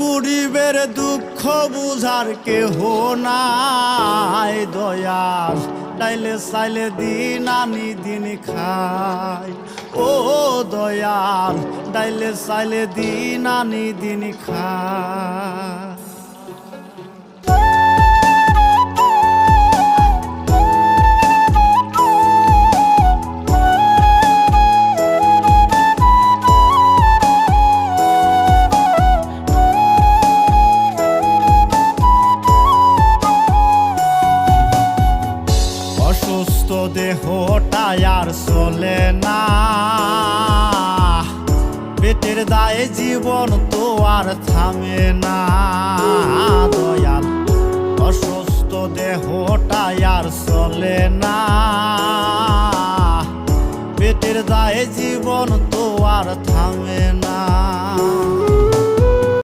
গরিবের দুঃখ বুঝার কেহ নাই দয়াল, ডাইলে চাইলে দিন আনি দিন খাই। ও দয়াল, ডাইলে চাইলে দিন আনি দিন খাই। অসুস্থ দেহটা আর চলে না, পেটের দায়ে জীবন তো আর থামে না দয়াল। অসুস্থ দেহটা আর চলে না, পেটের দায়ে জীবন তো আর থামে না।